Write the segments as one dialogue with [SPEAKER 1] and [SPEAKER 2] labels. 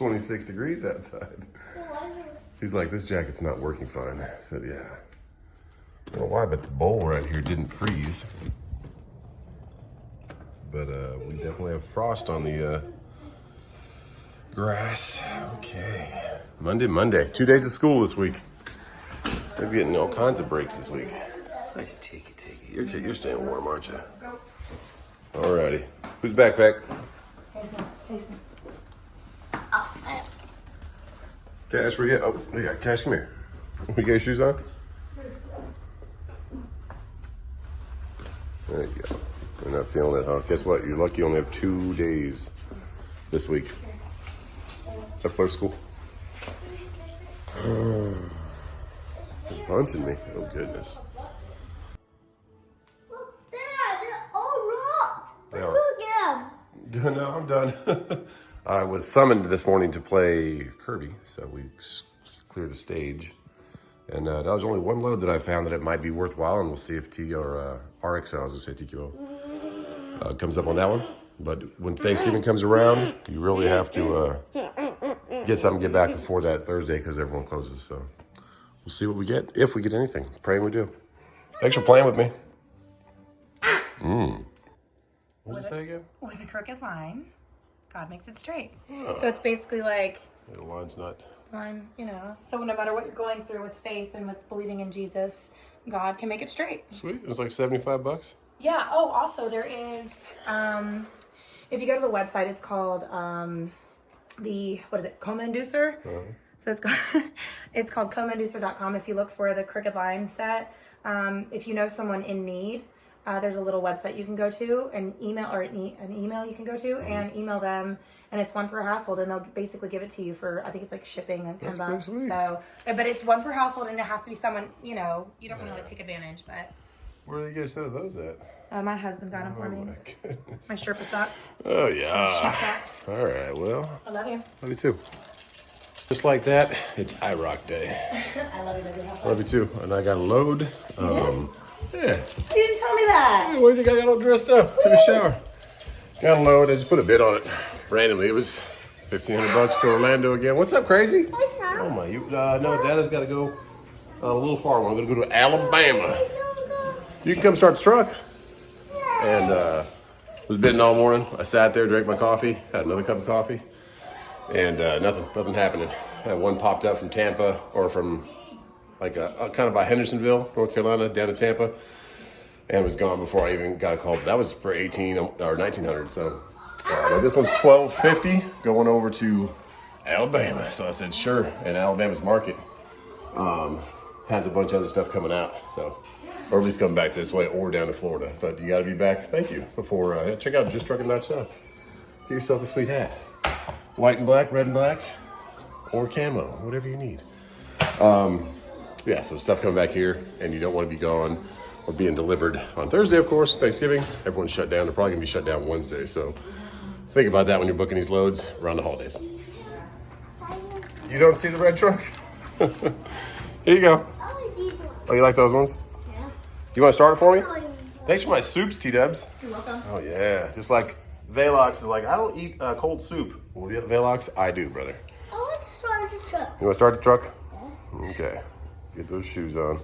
[SPEAKER 1] 26 degrees outside. He's like, this jacket's not working fine. I said, yeah. I don't know why, but the bowl right here didn't freeze. But we definitely have frost on the grass. Okay. Monday. 2 days of school this week. They're getting all kinds of breaks this week. I should take it. You're staying warm, aren't you? Alrighty. Whose backpack?
[SPEAKER 2] Jason.
[SPEAKER 1] Cash, where you at? Oh, yeah, Cash, come here. You got your shoes on? There you go. You're not feeling it, huh? Guess what? You're lucky you only have 2 days this week. Up for school. They're punching me. Oh, goodness.
[SPEAKER 2] Look, Dad, they're all rocked.
[SPEAKER 1] They are.
[SPEAKER 2] Go get them.
[SPEAKER 1] No, I'm done. I was summoned this morning to play Kirby, so we cleared the stage. And that was only one load that I found that it might be worthwhile, and we'll see if T or RXL, I was going to say TQO, comes up on that one. But when Thanksgiving comes around, you really have to get something, get back before that Thursday because everyone closes. So we'll see what we get, if we get anything. Praying we do. Thanks for playing with me. What did it say again?
[SPEAKER 3] With a crooked line, God makes it straight. So it's basically like...
[SPEAKER 1] The line's not...
[SPEAKER 3] Line, you know. So no matter what you're going through with faith and with believing in Jesus, God can make it straight.
[SPEAKER 1] Sweet. It's like $75.
[SPEAKER 3] Yeah. Oh, also there is... if you go to the website, it's called Coma Inducer. So it's called comainducer.com. If you look for the crooked line set, if you know someone in need, there's a little website you can go to, an email you can go to, and email them, and it's one per household, and they'll basically give it to you for, I think it's like shipping like $10. So, but it's one per household, and it has to be someone, you know, you don't want to like take advantage, but.
[SPEAKER 1] Where did you get a set of those at?
[SPEAKER 3] My husband got them for me.
[SPEAKER 1] My goodness.
[SPEAKER 3] My Sherpa socks.
[SPEAKER 1] Oh, yeah.
[SPEAKER 3] Sheep socks.
[SPEAKER 1] All right, well.
[SPEAKER 3] I love you.
[SPEAKER 1] Love you too. Just like that, it's IROC day.
[SPEAKER 3] I love you, baby.
[SPEAKER 1] Love you too. And I got a load. Yeah.
[SPEAKER 3] You didn't tell me that.
[SPEAKER 1] Hey, what do you think I got all dressed up? Took a shower. Got a load. I just put a bid on it randomly. It was $1,500 to Orlando again. What's up, crazy? Oh my! No, Dada's got to go a little far. I'm going to go to Alabama. You can come start the truck. And was bidding all morning. I sat there, drank my coffee, had another cup of coffee, and nothing happening. Had one popped up from Tampa, or from like kind of by Hendersonville, North Carolina, down to Tampa, and was gone before I even got a call. But that was for $1,800 or $1,900. So but this one's $1,250 going over to Alabama. So I said sure. And Alabama's market has a bunch of other stuff coming out. So, or at least coming back this way or down to Florida. But you got to be back. Thank you. Before check out Just Truck and Dodge Shop. Get yourself a sweet hat, white and black, red and black, or camo, whatever you need. Yeah, so stuff coming back here, and you don't want to be gone or being delivered on Thursday, of course, Thanksgiving. Everyone's shut down. They're probably going to be shut down Wednesday. So think about that when you're booking these loads around the holidays. You don't see the red truck? Here you go. Oh, you like those ones?
[SPEAKER 2] Yeah.
[SPEAKER 1] You want to start it for me? Thanks for my soups, T-Dubs.
[SPEAKER 3] You're welcome.
[SPEAKER 1] Oh, yeah. Just like Velox is like, I don't eat cold soup. Well, Velox, I do, brother.
[SPEAKER 2] I want to start the truck.
[SPEAKER 1] You want to start the truck? Yeah. Okay. Get those shoes on.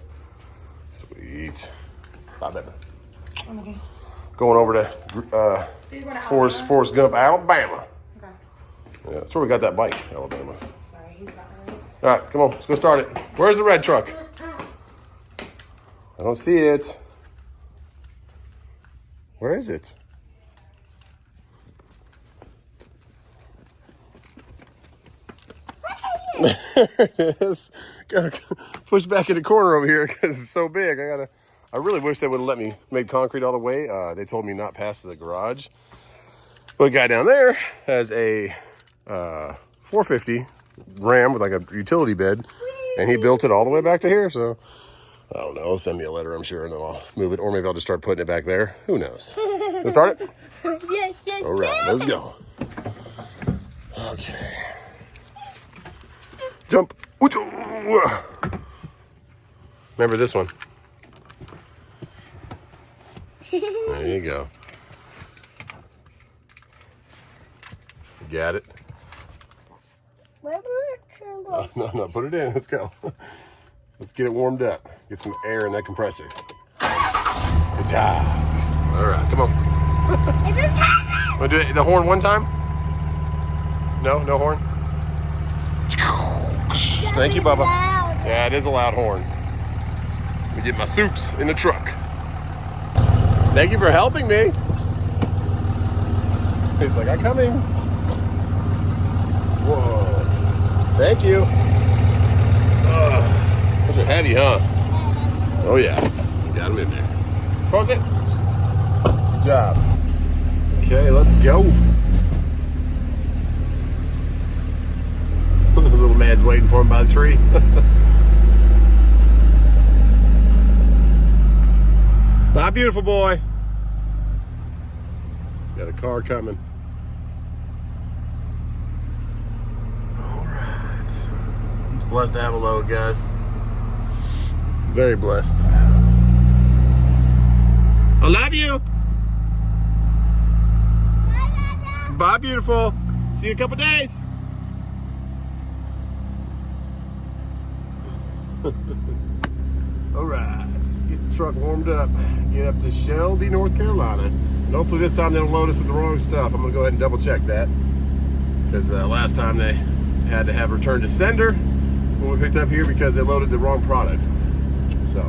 [SPEAKER 1] Sweet. Bye, baby.
[SPEAKER 3] I'm okay.
[SPEAKER 1] Going over to Forrest Gump, Alabama.
[SPEAKER 3] Okay.
[SPEAKER 1] Yeah, that's where we got that bike, Alabama.
[SPEAKER 3] Sorry, he's about to leave.
[SPEAKER 1] All right, come on, let's go start it. Where's the red truck? I don't see it. Where is it? There it is. Gotta push back in the corner over here because it's so big. I really wish they would have let me make concrete all the way. They told me not past the garage. But a guy down there has a 450 Ram with like a utility bed, and he built it all the way back to here. So I don't know. He'll send me a letter, I'm sure, and then I'll move it, or maybe I'll just start putting it back there. Who knows? Let's start it.
[SPEAKER 2] Yes.
[SPEAKER 1] All right, let's go. Okay. Jump. Remember this one. There you go. Got it. No, put it in. Let's go. Let's get it warmed up. Get some air in that compressor. Good job. All right, come on. Want to do the horn one time? No horn? Thank you, Bubba. Yeah, it is a loud horn. Let me get my soups in the truck. Thank you for helping me. He's like, I'm coming. Whoa. Thank you. Those are heavy, huh? Oh, yeah. Got them in there. Close it. Good job. Okay, let's go. The little man's waiting for him by the tree. Bye, beautiful boy. Got a car coming. All right. It's blessed to have a load, guys. Very blessed. I love you. Bye, beautiful. See you in a couple days. All right, let's get the truck warmed up. Get up to Shelby, North Carolina. And hopefully this time they don't load us with the wrong stuff. I'm gonna go ahead and double check that. Because last time they had to have returned to sender when we picked up here because they loaded the wrong product. So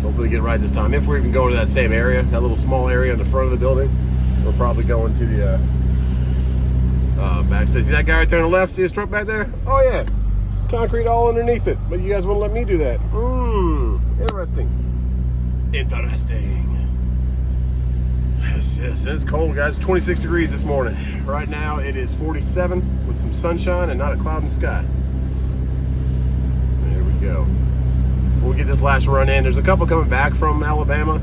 [SPEAKER 1] hopefully get it right this time. If we're even going to that same area, that little small area in the front of the building, we're probably going to the backstage. See that guy right there on the left? See his truck back there? Oh yeah. Concrete all underneath it, but you guys wouldn't let me do that. Interesting. Yes, it's cold, guys. 26 degrees this morning. Right now it is 47 with some sunshine and not a cloud in the sky. There we go. We'll get this last run in. There's a couple coming back from Alabama,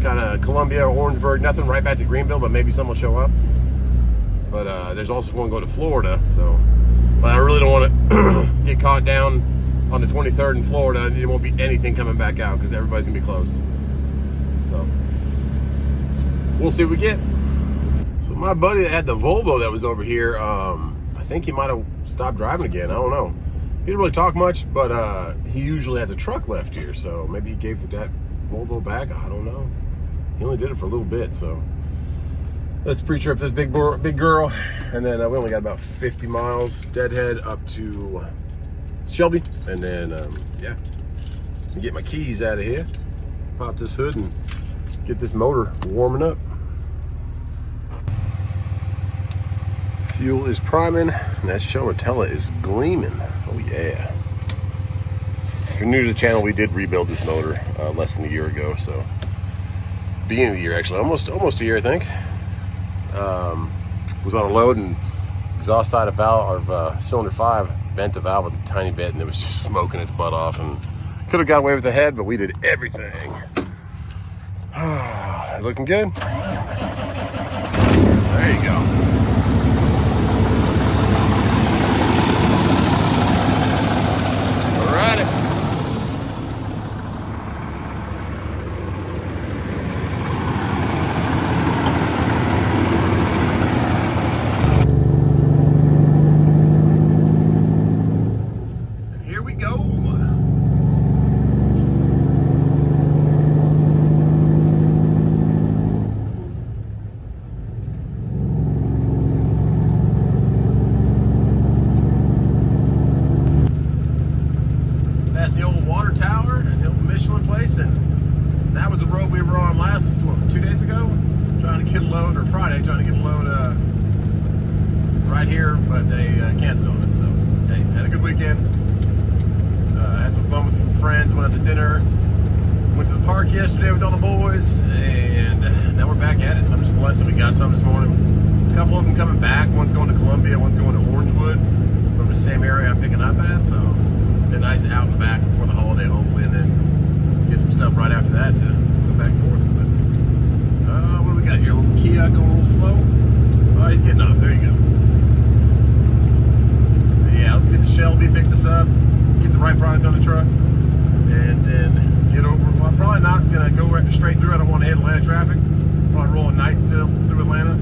[SPEAKER 1] kind of Columbia or Orangeburg. Nothing right back to Greenville, but maybe some will show up. But there's also one going to Florida, so. But I really don't want to get caught down on the 23rd in Florida. There won't be anything coming back out because everybody's gonna be closed. So we'll see what we get. So my buddy that had the Volvo that was over here, I think he might have stopped driving again. I don't know. He didn't really talk much, but he usually has a truck left here. So maybe he gave that Volvo back. I don't know. He only did it for a little bit, so. Let's pre-trip this big girl, and then we only got about 50 miles deadhead up to Shelby, and then yeah, get my keys out of here, pop this hood, and get this motor warming up. Fuel is priming, and that show or tell is gleaming. Oh yeah. If you're new to the channel, we did rebuild this motor less than a year ago, so beginning of the year actually, almost a year I think. Was on a load and exhaust side of valve of cylinder 5 bent the valve with a tiny bit, and it was just smoking its butt off, and could have got away with the head, but we did everything. Looking good. There you go. Alrighty. And that was the road we were on last, 2 days ago? Trying to get a load, or Friday, trying to get a load right here, but they canceled on us. So, hey, had a good weekend. Had some fun with some friends, went out to dinner. Went to the park yesterday with all the boys, and now we're back at it. So I'm just blessed that we got some this morning. A couple of them coming back. One's going to Columbia, one's going to Orangewood from the same area I'm picking up at. So, been nice out and back before the holiday, hopefully, and then get some stuff right after that to go back and forth. But what do we got here? A little Kia going a little slow. Oh, he's getting off. There you go. But yeah, let's get to Shelby, pick this up, get the right product on the truck, and then get over. Well, I'm probably not gonna go straight through. I don't want to hit Atlanta traffic. Probably roll at night through Atlanta.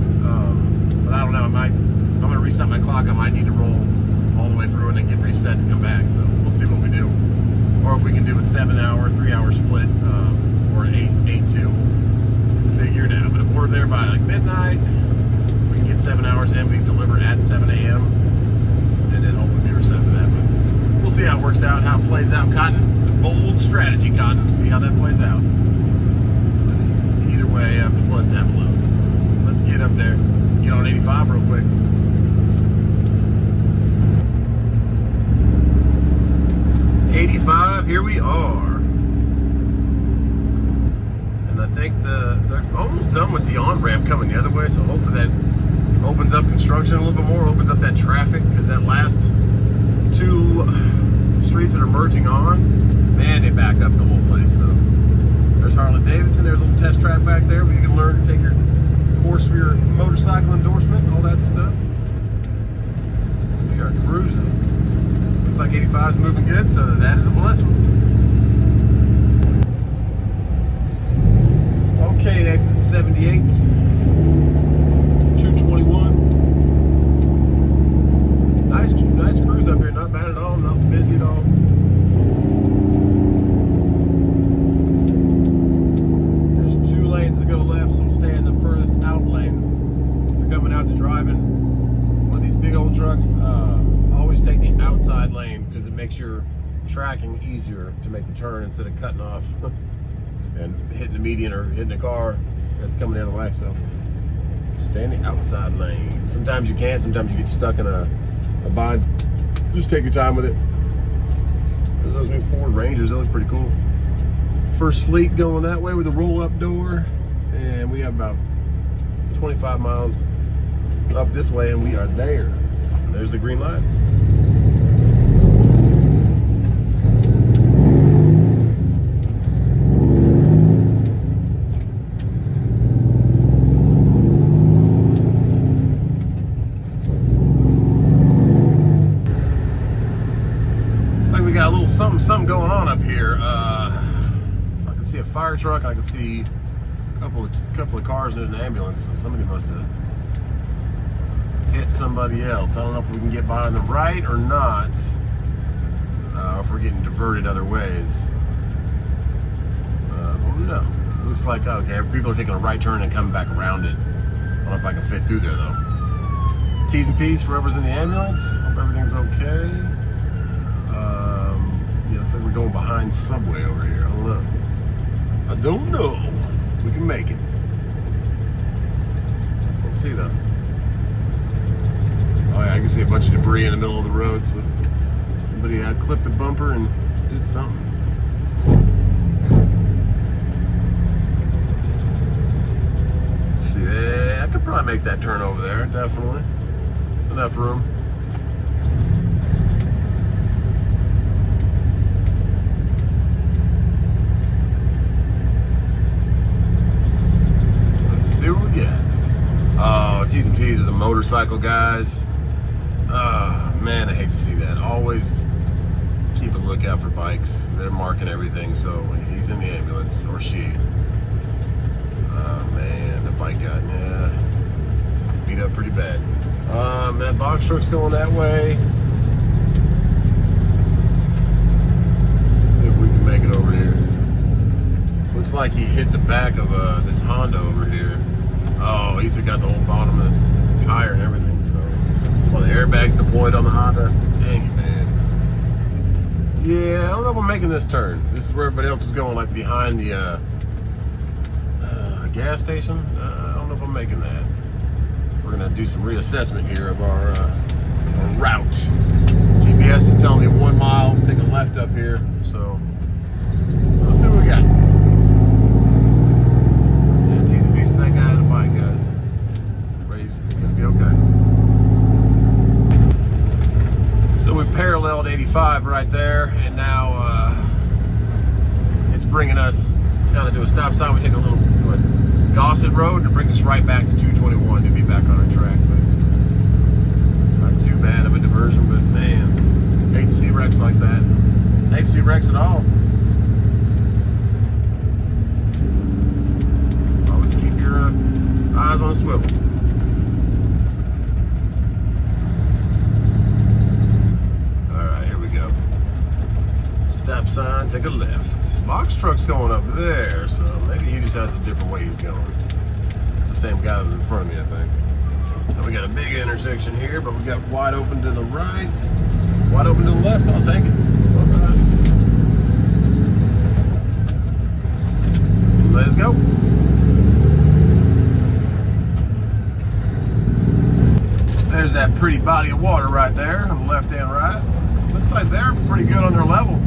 [SPEAKER 1] But I don't know. I might I'm gonna reset my clock, I might need to roll all the way through and then get reset to come back. So we'll see what we do. Or if we can do a 7-hour, 3-hour split, or an 8-2. Figure it out. But if we're there by like midnight, we can get 7 hours in, we can deliver at 7 a.m. and then hopefully be reset for that. But we'll see how it works out, how it plays out. Cotton, it's a bold strategy, Cotton. See how that plays out. But either way, I'm just blessed to have a load. So let's get up there, get on 85 real quick. 85, here we are. And I think they're almost done with the on-ramp coming the other way, so hopefully that opens up construction a little bit more, opens up that traffic, because that last 2 streets that are merging on, man, they back up the whole place. So there's Harley Davidson, there's a little test track back there where you can learn to take your course for your motorcycle endorsement, all that stuff. We are cruising. Looks like 85 is moving good, so that is a blessing. Okay, exit 78's 221. Nice cruise up here, not bad at all, not busy at all. There's 2 lanes to go left, so we'll stay in the furthest out lane. If you're coming out to driving one of these big old trucks, always take the outside lane because it makes your tracking easier to make the turn instead of cutting off and hitting the median or hitting a car that's coming the other way. So stay in the outside lane. Sometimes you can, sometimes you get stuck in a bind. Just take your time with it. There's those new Ford Rangers, they look pretty cool. First fleet going that way with a roll-up door, and we have about 25 miles up this way and we are there. There's the green light. Looks like we got a little something going on up here. I can see a fire truck, I can see a couple of cars, and there's an ambulance. So somebody must have hit somebody else. I don't know if we can get by on the right or not, if we're getting diverted other ways. I don't know. Looks like, okay, people are taking a right turn and coming back around it. I don't know if I can fit through there though. T's and P's for whoever's in the ambulance. Hope everything's okay. Yeah, looks like we're going behind Subway over here. I don't know if we can make it. We'll see though. Oh yeah, I can see a bunch of debris in the middle of the road, so somebody clipped a bumper and did something. Let's see, I could probably make that turn over there, definitely. There's enough room. Let's see what we get. Oh, T's and P's are the motorcycle guys. Man, I hate to see that. Always keep a lookout for bikes. They're marking everything, so he's in the ambulance, or she. Oh man, the bike guy, yeah. It's beat up pretty bad. That box truck's going that way. See if we can make it over here. Looks like he hit the back of this Honda over here. Oh, he took out the whole bottom of the tire and everything, so. Well, the airbag's deployed on the Honda. Dang it, man. Yeah, I don't know if I'm making this turn. This is where everybody else is going, like behind the gas station. I don't know if I'm making that. We're gonna do some reassessment here of our route. GPS is telling me 1 mile, take a left up here, so let's see what we got. Yeah, T's and B's for that guy on the bike, guys. Everybody's gonna be okay. So we paralleled 85 right there, and now it's bringing us kind of to a stop sign. We take a little Gossett Road, and it brings us right back to 221 to be back on our track. But not too bad of a diversion, but man, hate to see wrecks like that. Hate to see wrecks at all. Always keep your eyes on the swivel. stop sign, take a left. Box truck's going up there, so maybe he just has a different way he's going. It's the same guy that's in front of me, I think. So we got a big intersection here, but we got wide open to the right, wide open to the left. I'll take it. All right. Let's go. There's that pretty body of water right there on the left and right. Looks like they're pretty good on their level.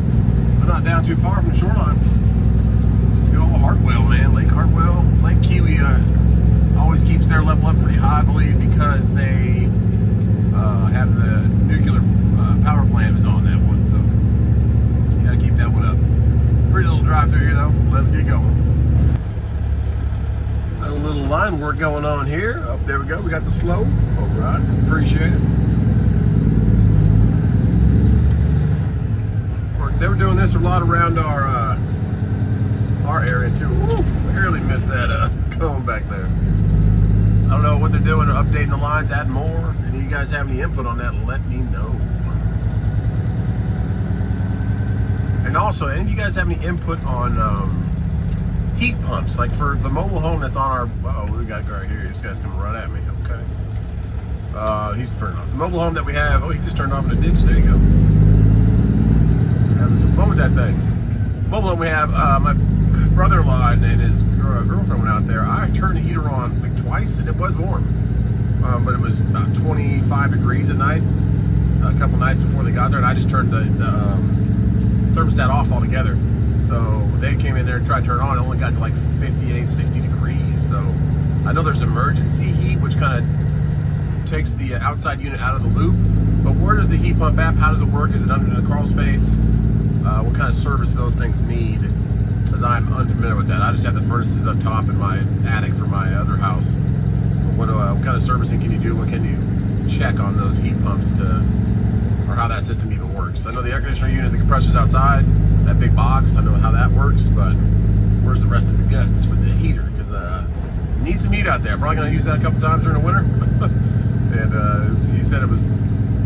[SPEAKER 1] They're not down too far from the shoreline. Just good old Hartwell, man. Lake Hartwell, Lake Kiwi always keeps their level up pretty high, I believe, because they have the nuclear power plant is on that one. So you gotta keep that one up. Pretty little drive through here though. Let's get going. Got a little line work going on here. Oh, there we go. We got the slow. All right. Appreciate it. They were doing this a lot around our area too. Ooh, barely missed that cone back there. I don't know what they're doing. They're updating the lines, adding more. Any of you guys have any input on that? Let me know. And also, any of you guys have any input on heat pumps, like for the mobile home that's on our, oh, we got right here. This guy's coming right at me. Okay. He's turning off. The mobile home that we have, oh, he just turned off in the ditch. There you go. Having some fun with that thing. Mobile home we have, my brother-in-law and his girlfriend went out there. I turned the heater on like twice and it was warm. But it was about 25 degrees at night, a couple nights before they got there, and I just turned the thermostat off altogether. So they came in there and tried to turn it on. It only got to like 58, 60 degrees. So I know there's emergency heat, which kind of takes the outside unit out of the loop. But where does the heat pump app? How does it work? Is it under the crawl space? What kind of service those things need? Because I'm unfamiliar with that. I just have the furnaces up top in my attic for my other house. What kind of servicing can you do? What can you check on those heat pumps or how that system even works? I know the air conditioner unit, the compressor's outside, that big box, I know how that works, but where's the rest of the guts for the heater? Because need some heat out there. Probably gonna use that a couple times during the winter. And he said it was,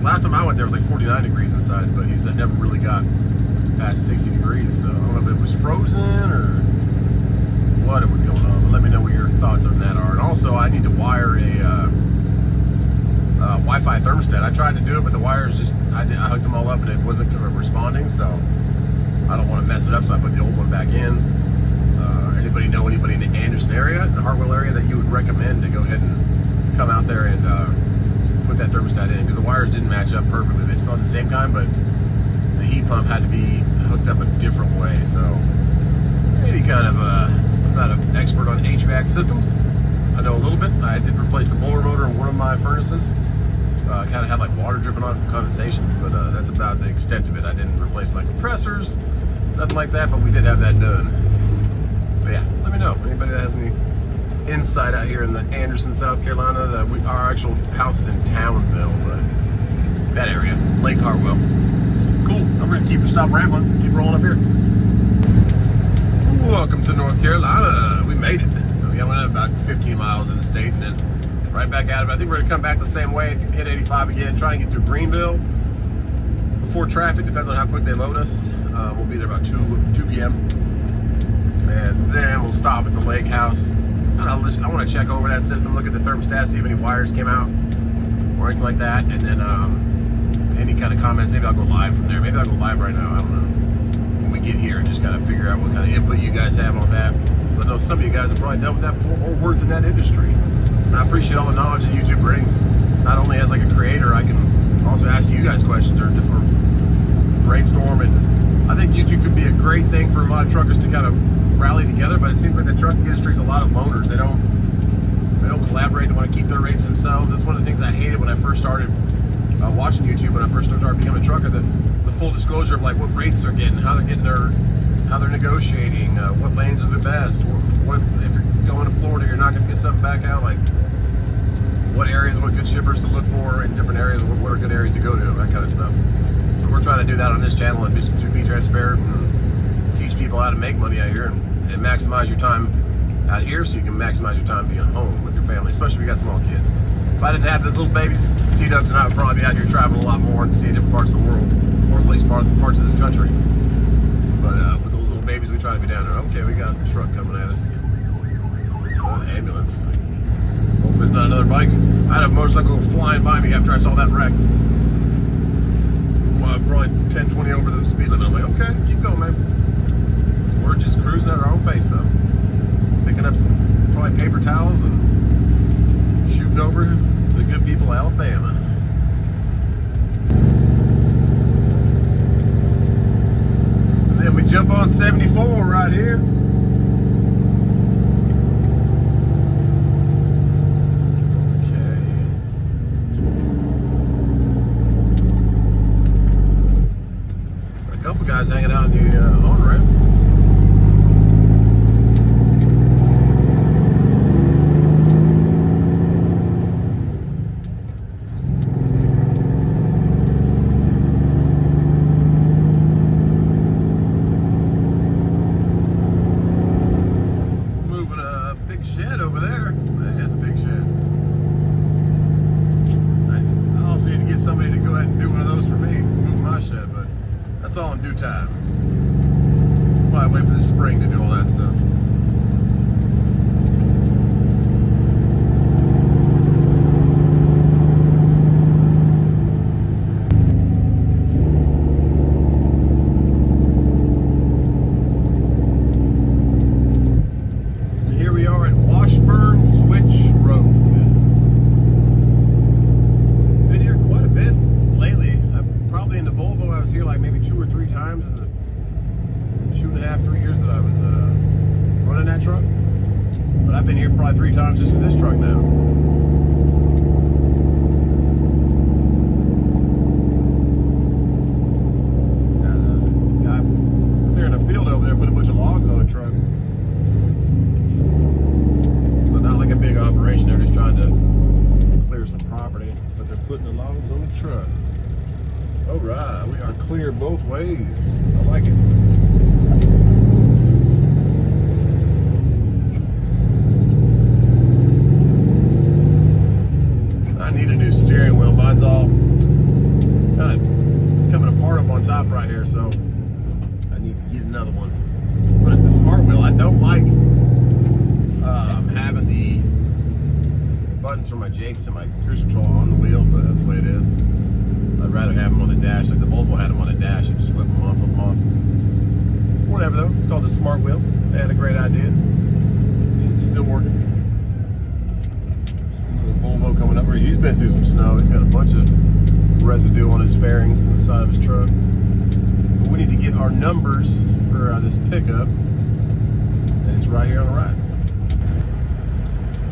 [SPEAKER 1] last time I went there it was like 49 degrees inside, but he said it never really got past 60 degrees. So I don't know if it was frozen or what it was going on, but let me know what your thoughts on that are. And also I need to wire a Wi-Fi thermostat. I tried to do it, but the wires just, I hooked them all up and it wasn't responding, so I don't want to mess it up, so I put the old one back in. Anybody know anybody in the Anderson area, the Hartwell area, that you would recommend to go ahead and come out there and put that thermostat in? Because the wires didn't match up perfectly. They still had the same kind, but the heat pump had to be hooked up a different way. So any kind of I'm not an expert on HVAC systems. I know a little bit. I did replace the boiler motor in one of my furnaces. Kind of had like water dripping on it from condensation, but that's about the extent of it. I didn't replace my compressors, nothing like that, but we did have that done. But yeah, let me know. Anybody that has any insight out here in the Anderson, South Carolina. Our actual house is in Townville, but that area, Lake Hartwell. Cool. I'm going to stop rambling, keep rolling up here. Welcome to North Carolina. We made it. So yeah, we went about 15 miles in the state and then right back out of it. I think we're going to come back the same way, hit 85 again, try to get through Greenville before traffic. Depends on how quick they load us. We'll be there about 2 p.m. And then we'll stop at the lake house. I want to check over that system, look at the thermostat, see if any wires came out or anything like that. And then any kind of comments, maybe I'll go live from there. Maybe I'll go live right now, I don't know. When we get here and just kind of figure out what kind of input you guys have on that. I know some of you guys have probably dealt with that before or worked in that industry. And I appreciate all the knowledge that YouTube brings. Not only as like a creator, I can also ask you guys questions or brainstorm. And I think YouTube could be a great thing for a lot of truckers to kind of rally together, but it seems like the trucking industry is a lot of loners. They don't collaborate. They want to keep their rates themselves. That's one of the things I hated when I first started watching YouTube, when I first started becoming a trucker, the full disclosure of like what rates they're getting, how they're negotiating, what lanes are the best, or what, if you're going to Florida, you're not going to get something back out, like what areas, what good shippers to look for in different areas, what are good areas to go to, that kind of stuff. So we're trying to do that on this channel and just to be transparent and teach people how to make money out here and maximize your time out here so you can maximize your time being home with your family, especially if you got small kids. If I didn't have the little babies teed up tonight, I'd probably be out here traveling a lot more and seeing different parts of the world, or at least parts of this country. gotta be down there. Okay, we got a truck coming at us. Ambulance. Hopefully it's not another bike. I had a motorcycle flying by me after I saw that wreck. Probably 10, 20 over the speed limit. I'm like, okay, keep going, man. We're just cruising at our own pace, though. Picking up some probably paper towels and shooting over to the good people of Alabama. And then we jump on 74 right here. Guys hanging out in the on-ramp. Moving a big shed over there. Hey, that's a big shed. I also need to get somebody to go ahead and do one of those for me. Move my shed, but that's all in due time. Probably wait for the spring to do all that stuff. And here we are at Washburn Switch Road. Been here quite a bit lately. Probably in the Volvo, I was here like maybe 2 or 3 times in the 2.5, 3 years that I was running that truck. But I've been here probably 3 times just with this truck now. Got a guy clearing a field over there, putting a bunch of logs on a truck. But not like a big operation, they're just trying to clear some property. But they're putting the logs on the truck. All right, we are clear both ways. I like it. I need a new steering wheel. Mine's all kind of coming apart up on top right here, so I need to get another one. But it's a smart wheel. I don't like having the buttons for my Jakes and my cruise control on the wheel, but that's the way it is. I'd rather have them on the dash, like the Volvo had them on the dash. You just flip them on, flip them off. Whatever though, it's called the smart wheel. They had a great idea. And it's still working. It's another Volvo coming up here. He's been through some snow. He's got a bunch of residue on his fairings and the side of his truck. But we need to get our numbers for this pickup. And it's right here on the right.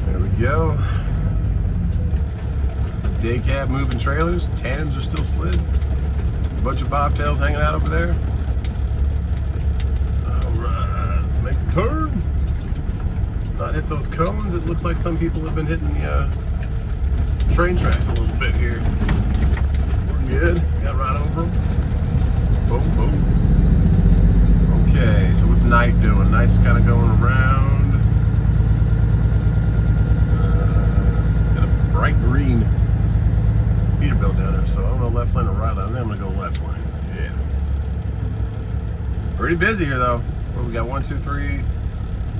[SPEAKER 1] There we go. Day cab moving trailers, tandems are still slid. A bunch of bobtails hanging out over there. All right, let's make the turn. Not hit those cones. It looks like some people have been hitting the train tracks a little bit here. We're good. Got right over them. Boom, boom. Okay, so what's Night doing? Night's kind of going around. Got a bright green Peterbilt down there, so I don't know left lane or right lane. I think I'm gonna go left lane. Yeah. Pretty busy here though. Well, we got 1, 2, 3,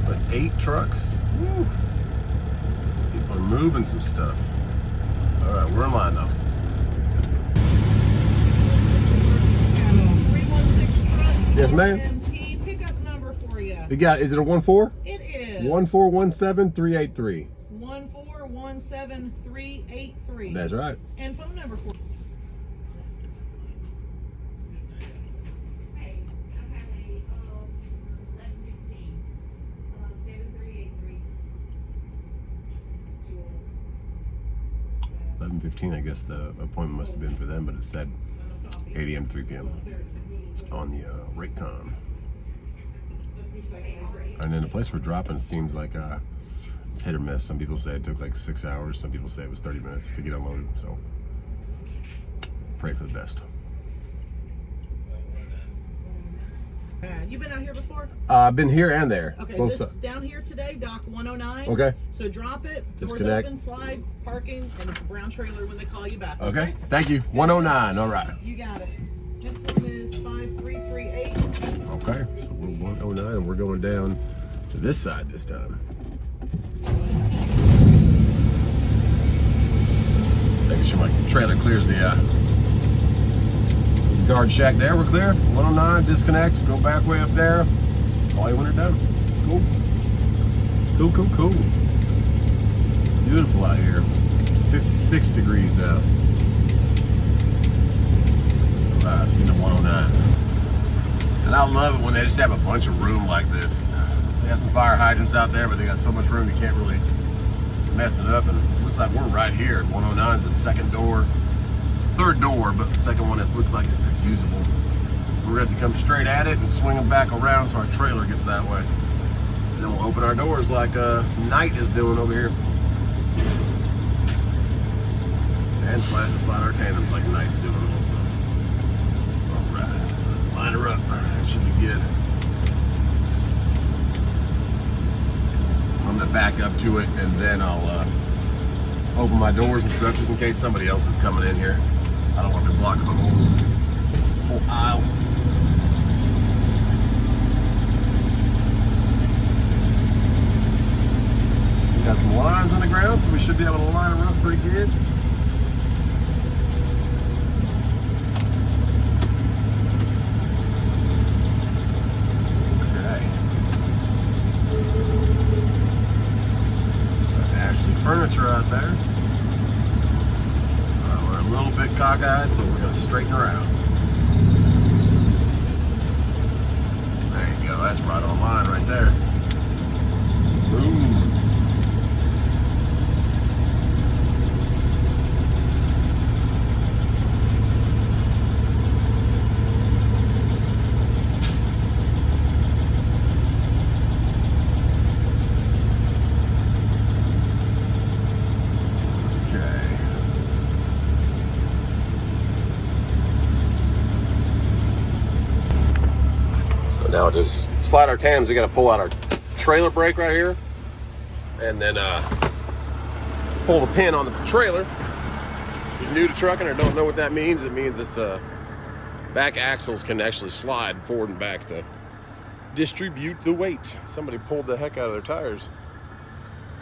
[SPEAKER 1] but 8 trucks. Woo. People are moving some stuff. All right, we're in line though.
[SPEAKER 4] 316 truck.
[SPEAKER 1] Yes, ma'am.
[SPEAKER 4] MT pickup number for you.
[SPEAKER 1] You got? Is it a 14?
[SPEAKER 4] It is
[SPEAKER 1] 1417383.
[SPEAKER 4] 1417383.
[SPEAKER 1] That's right.
[SPEAKER 4] And phone number for you.
[SPEAKER 5] Hey, I have a 1115 7383.
[SPEAKER 1] 11:15. I guess the appointment must have been for them, but it said 8 a.m. to 3 p.m. on the Raycon. And then the place we're dropping seems like it's hit or miss. Some people say it took like 6 hours. Some people say it was 30 minutes to get unloaded. So pray for the best.
[SPEAKER 4] You been out here before?
[SPEAKER 1] I've been here and there.
[SPEAKER 4] Okay,
[SPEAKER 1] Both
[SPEAKER 4] this
[SPEAKER 1] sides.
[SPEAKER 4] down here today, dock 109.
[SPEAKER 1] Okay.
[SPEAKER 4] So drop it, doors
[SPEAKER 1] Disconnect.
[SPEAKER 4] open, slide, parking, and it's a brown trailer when they call you back.
[SPEAKER 1] Okay. Thank you. 109. All right.
[SPEAKER 4] You got it. Next one is 5338.
[SPEAKER 1] Okay, so we're 109 and we're going down to this side this time. Making sure my trailer clears the guard shack there. We're clear. 109, disconnect, go back way up there. All you when you're done. Cool. Cool, cool, cool. Beautiful out here. 56 degrees now. You know, 109. And I love it when they just have a bunch of room like this. They got some fire hydrants out there, but they got so much room you can't really mess it up. And it looks like we're right here. 109 is the second door. Third door, but the second one looks like it's usable. So we're going to have to come straight at it and swing them back around so our trailer gets that way. And then we'll open our doors like Knight is doing over here. And slide our tandems like Knight's doing also. Alright, let's line her up. That should be good. I'm going to back up to it and then I'll open my doors and such just in case somebody else is coming in here. I don't want to be blocking the whole aisle. We got some lines on the ground, so we should be able to line them up pretty good. Okay. Got Ashley furniture out there. We're a little bit cockeyed, so we're going to straighten her out. There you go. That's right on line right there. Boom. Now to slide our tandems, we got to pull out our trailer brake right here, and then pull the pin on the trailer. If you're new to trucking or don't know what that means, it means it's back axles can actually slide forward and back to distribute the weight. Somebody pulled the heck out of their tires.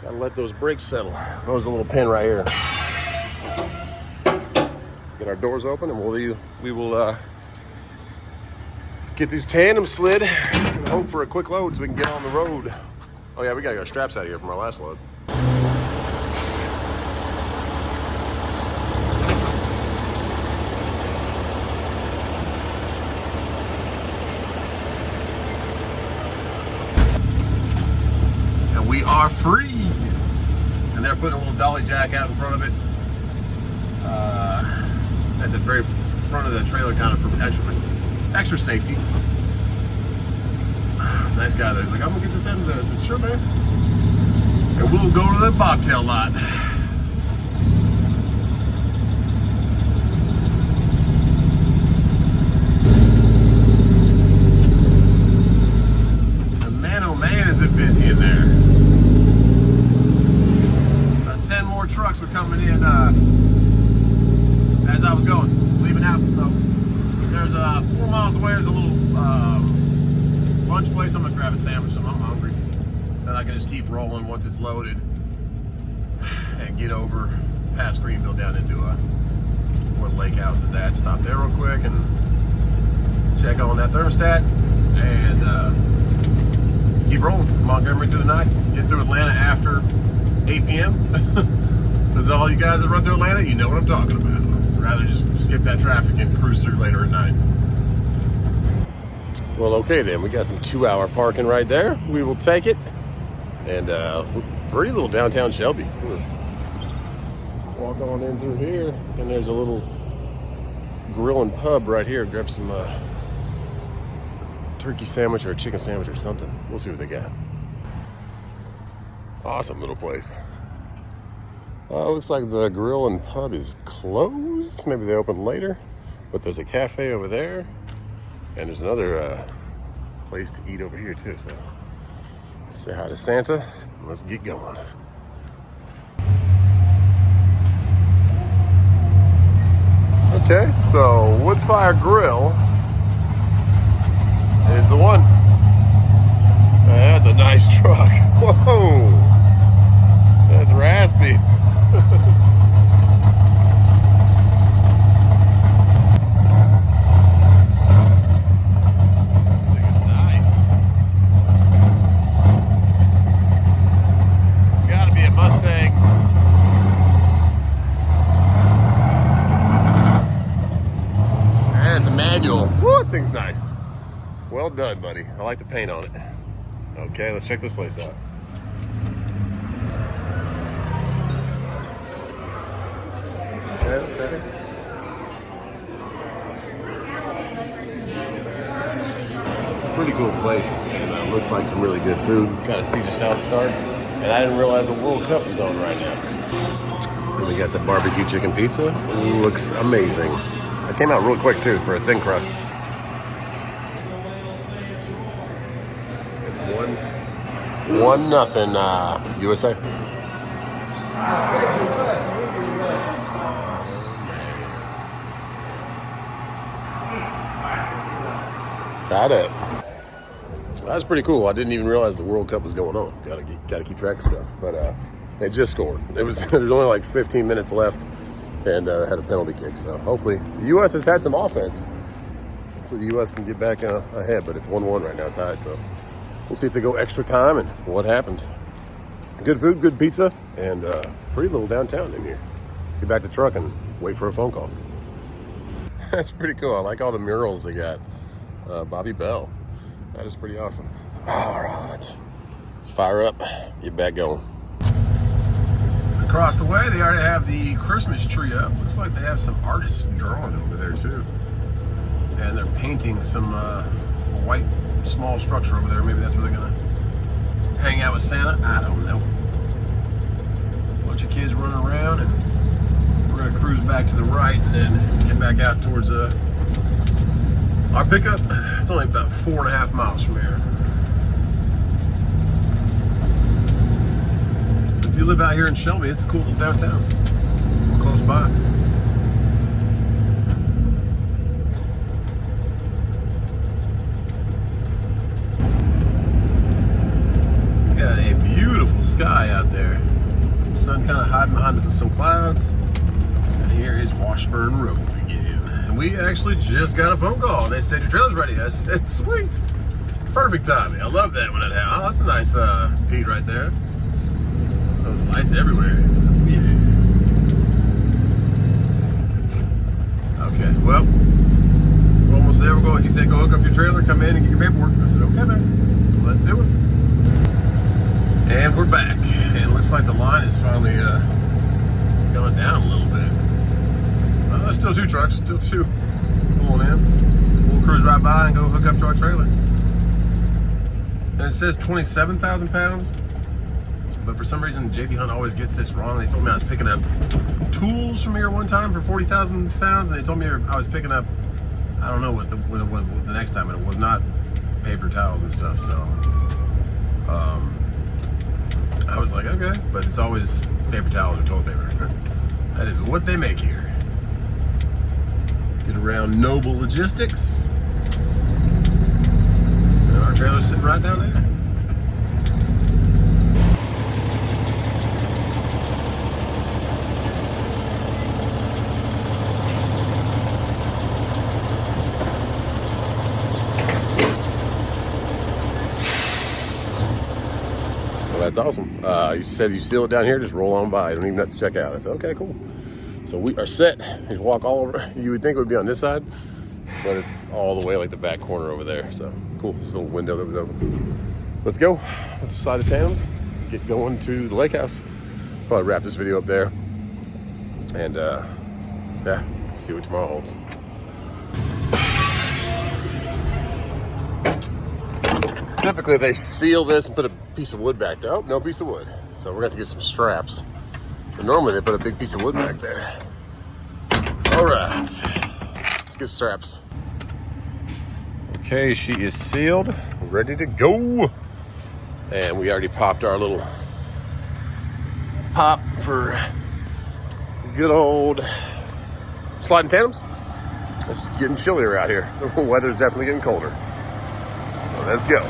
[SPEAKER 1] Got to let those brakes settle. There's a little pin right here. Get our doors open, and we will get these tandems slid and hope for a quick load so we can get on the road. Oh yeah, we gotta get our straps out of here from our last load. And we are free. And they're putting a little dolly jack out in front of it. At the very front of the trailer, kind of for extra safety. Nice guy there. He's like, I'm gonna get this end of there. I said, sure, man. And we'll go to the bobtail lot. And man, oh man, is it busy in there. About 10 more trucks were coming in as I was going, leaving out. So there's 4 miles away, there's a little lunch place. I'm gonna grab a sandwich, so I'm hungry. Then I can just keep rolling once it's loaded and get over past Greenville down into where the lake house is at. Stop there real quick and check on that thermostat and keep rolling. Montgomery through the night. Get through Atlanta after 8 p.m. Because all you guys that run through Atlanta, you know what I'm talking about. Rather just skip that traffic and cruise through later at night. Well, okay then, we got some 2-hour parking right there. We will take it. And pretty little downtown Shelby. Walk on in through here, and there's a little grill and pub right here. Grab some turkey sandwich or a chicken sandwich or something. We'll see what they got. Awesome little place. Looks like the grill and pub is closed. Maybe they open later, but there's a cafe over there, and there's another place to eat over here too. So let's say hi to Santa. And let's get going. Okay, so wood fire grill is the one. That's a nice truck. Whoa, that's raspy. Woo, that thing's nice. Well done, buddy. I like the paint on it. Okay, let's check this place out. Okay. Pretty cool place. And looks like some really good food. Got a Caesar salad to start. And I didn't realize the World Cup was on right now. And we got the barbecue chicken pizza. Ooh, looks amazing. It came out real quick too for a thin crust. It's 1-0 USA. Tied up. That's pretty cool. I didn't even realize the World Cup was going on. Gotta keep track of stuff. But they just scored. There's only like 15 minutes left, and had a penalty kick. So hopefully the U.S. has had some offense, so the U.S. can get back ahead. But it's 1-1 right now, tied. So we'll see if they go extra time and what happens. Good food, good pizza, and pretty little downtown in here. Let's get back to the truck and wait for a phone call. That's pretty cool. I like all the murals they got. Bobby Bell. That is pretty awesome. All right, let's fire up, get back going. Across the way, they already have the Christmas tree up. Looks like they have some artists drawing over there too. And they're painting some white small structure over there. Maybe that's where they're gonna hang out with Santa. I don't know. Bunch of kids running around, and we're gonna cruise back to the right and then get back out towards our pickup. It's only about 4.5 miles from here. If you live out here in Shelby, it's a cool little downtown. We're close by. Got a beautiful sky out there. Sun kind of hiding behind some clouds. And here is Washburn Road again. And we actually just got a phone call. They said your trailer's ready. I said, sweet. Perfect timing. I love that when it happens. Oh, that's a nice Pete right there. Those lights everywhere. Yeah. Okay, well, we're almost there. He said, go hook up your trailer, come in and get your paperwork. I said, okay, man. Let's do it. And we're back. And it looks like the line is finally going down a little bit. There's still 2 trucks, still 2 pulling in. We'll cruise right by and go hook up to our trailer. And it says 27,000 pounds, but for some reason JB Hunt always gets this wrong. They told me I was picking up tools from here one time for 40,000 pounds, and they told me I was picking up, I don't know what it was the next time, and it was not paper towels and stuff. So I was like, okay, but it's always paper towels or toilet paper. That is what they make here. Get around Noble Logistics. And our trailer's sitting right down there. Well, that's awesome. You said you seal it down here, just roll on by. You don't even have to check out. I said, okay, cool. So we are set. You walk all over. You would think it would be on this side, but it's all the way like the back corner over there. So cool. This little window that was open. Let's go. Let's slide the tandems. Get going to the lake house. Probably wrap this video up there. And yeah, see what tomorrow holds. Typically they seal this and put a piece of wood back there. Oh, no piece of wood. So we're gonna have to get some straps. But normally they put a big piece of wood back there. All right, let's get straps. Okay, she is sealed, ready to go. And we already popped our little pop for good old sliding tandems. It's getting chillier out here. The weather's definitely getting colder. Well, let's go.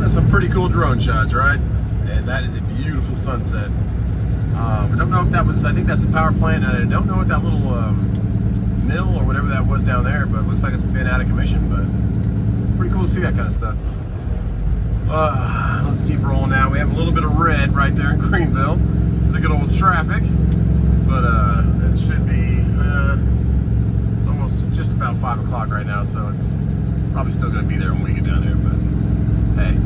[SPEAKER 1] Some pretty cool drone shots, right? And that is a beautiful sunset. I don't know if that was, I think that's the power plant, and I don't know what that little mill or whatever that was down there, but it looks like it's been out of commission, but pretty cool to see that kind of stuff. Let's keep rolling now. We have a little bit of red right there in Greenville. Look at old traffic, but it should be, it's almost just about 5 o'clock right now, so it's probably still going to be there when we get down there, but hey,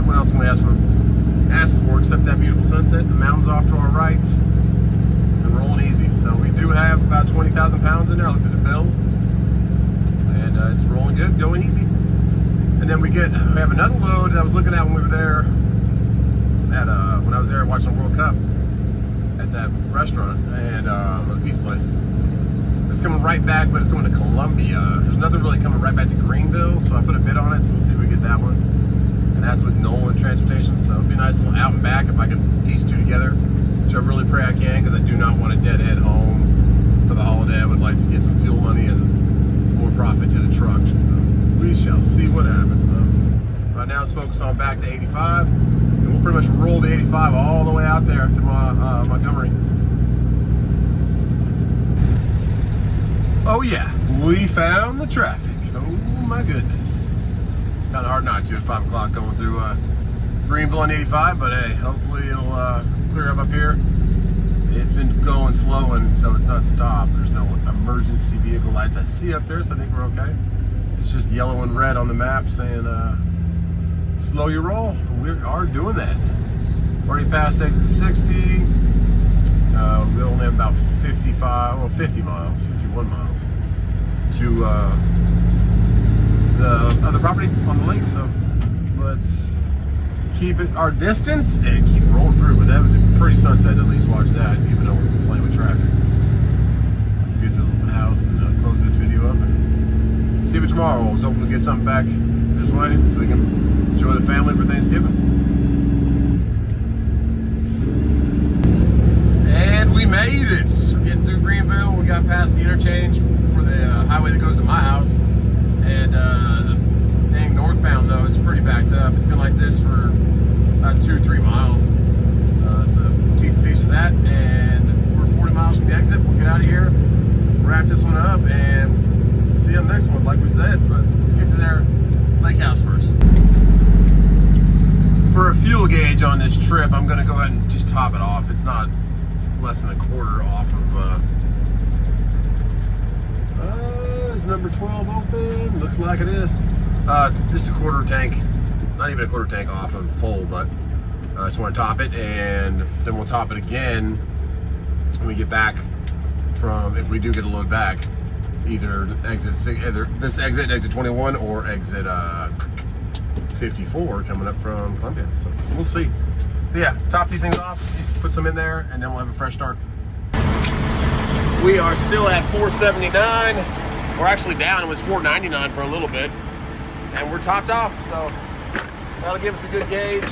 [SPEAKER 1] what else can we ask for except that beautiful sunset, the mountains off to our right, and rolling easy. So we do have about 20,000 pounds in there. I looked at the bills, and it's rolling good, going easy. And then we have another load that I was looking at when we were there, when I was there watching the World Cup at that restaurant, and the pizza place. It's coming right back, but it's going to Columbia. There's nothing really coming right back to Greenville, so I put a bid on it, so we'll see if we get that one. And that's with Nolan Transportation, so it'd be nice little out and back if I could piece two together, which I really pray I can, because I do not want a deadhead home for the holiday. I would like to get some fuel money and some more profit to the truck, so we shall see what happens. Right now, let's focus on back to 85, and we'll pretty much roll the 85 all the way out there to Montgomery. Oh yeah, we found the traffic. Oh my goodness. It's kind of hard not to at 5 o'clock going through Greenville on 85, but hey, hopefully it'll clear up here. It's been going, flowing, so it's not stopped. There's no emergency vehicle lights I see up there, so I think we're okay. It's just yellow and red on the map saying slow your roll. We are doing that. Already passed exit 60. We only have about 50 miles, 51 miles to the other property on the lake. So let's keep it our distance and keep rolling through. But that was a pretty sunset to at least watch that, even though we're playing with traffic. Get to the house and close this video up and see you tomorrow. Let's hope we get something back this way so we can enjoy the family for Thanksgiving. And we made it. We're getting through Greenville. We got past the interchange for the highway that goes to my house. And the thing northbound though, it's pretty backed up. It's been like this for about 2-3 miles. So T's and P's for that. And we're 40 miles from the exit. We'll get out of here, wrap this one up, and see you on the next one, like we said. But let's get to their lake house first. For a fuel gauge on this trip, I'm gonna go ahead and just top it off. It's not less than a quarter off of is number 12 open? Looks like it is. It's just a quarter tank, not even a quarter tank off of full, but I just want to top it, and then we'll top it again when we get back from, if we do get a load back, either this exit 21, or exit 54 coming up from Columbia. So we'll see. But yeah, top these things off, put some in there, and then we'll have a fresh start. We are still at 479. We're actually down. It was 499 for a little bit, and we're topped off. So that'll give us a good gauge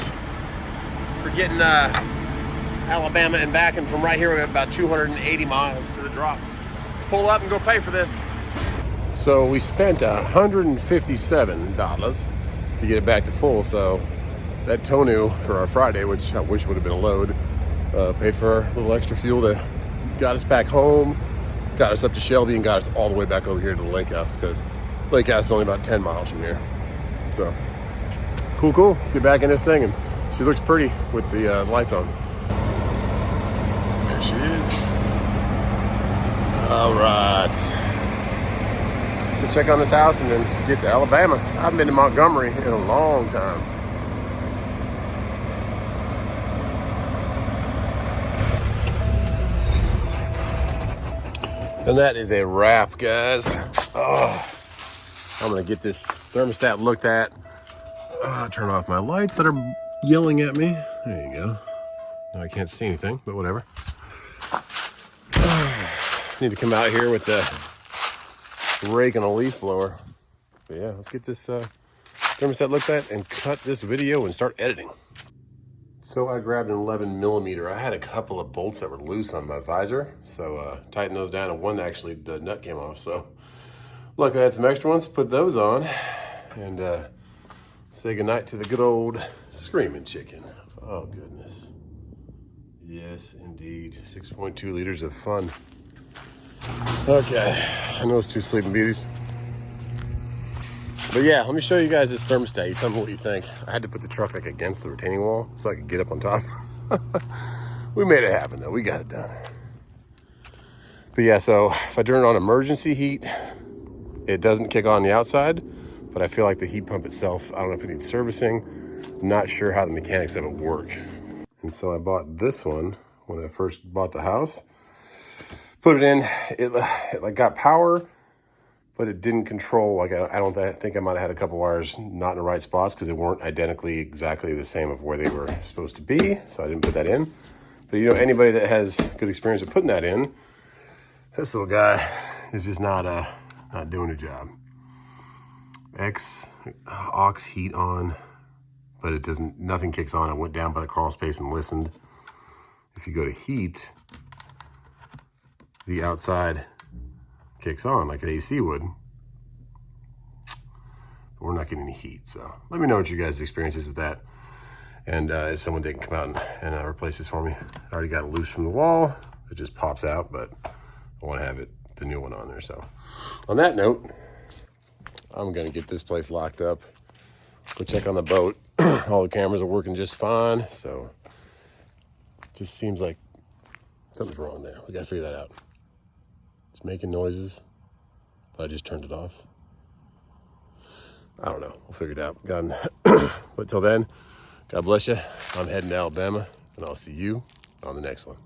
[SPEAKER 1] for getting Alabama and back. And from right here, we have about 280 miles to the drop. Let's pull up and go pay for this. So we spent $157 to get it back to full. So that Tonu for our Friday, which I wish would have been a load, paid for a little extra fuel that got us back home, got us up to Shelby, and got us all the way back over here to the lake house, because lake house is only about 10 miles from here. So cool. Let's get back in this thing, and she looks pretty with the lights on. There she is. All right. Let's go check on this house and then get to Alabama. I haven't been to Montgomery in a long time. And that is a wrap, guys. Oh, I'm gonna get this thermostat looked at. Turn off my lights that are yelling at me. There you go. Now I can't see anything, but whatever. Need to come out here with the rake and a leaf blower. But yeah, let's get this thermostat looked at and cut this video and start editing. So I grabbed an 11mm. I had a couple of bolts that were loose on my visor, so tightened those down, and one actually, the nut came off. So luckily I had some extra ones, put those on, and say goodnight to the good old Screaming Chicken. Oh goodness. Yes, indeed. 6.2 liters of fun. Okay, and those two sleeping beauties. But yeah, let me show you guys this thermostat. You tell me what you think. I had to put the truck like against the retaining wall so I could get up on top. We made it happen though, we got it done. But yeah, so if I turn it on emergency heat, it doesn't kick on the outside, but I feel like the heat pump itself, I don't know if it needs servicing. I'm not sure how the mechanics of it work. And so I bought this one when I first bought the house. Put it in, it like got power, but it didn't control. Like I think I might have had a couple wires not in the right spots because they weren't identically exactly the same of where they were supposed to be. So I didn't put that in. But you know, anybody that has good experience of putting that in, this little guy is just not doing a job. Aux heat on, but it doesn't. Nothing kicks on. I went down by the crawl space and listened. If you go to heat, the outside kicks on like an AC would. But we're not getting any heat, so let me know what you guys' experience is with that. And if someone didn't come out and replace this for me. I already got it loose from the wall. It just pops out, but I want to have the new one on there. So on that note, I'm gonna get this place locked up. Go check on the boat. All the cameras are working just fine, so just seems like something's wrong there. We gotta figure that out. It's making noises, but I just turned it off. I don't know. We'll figure it out. But till then, God bless you. I'm heading to Alabama, and I'll see you on the next one.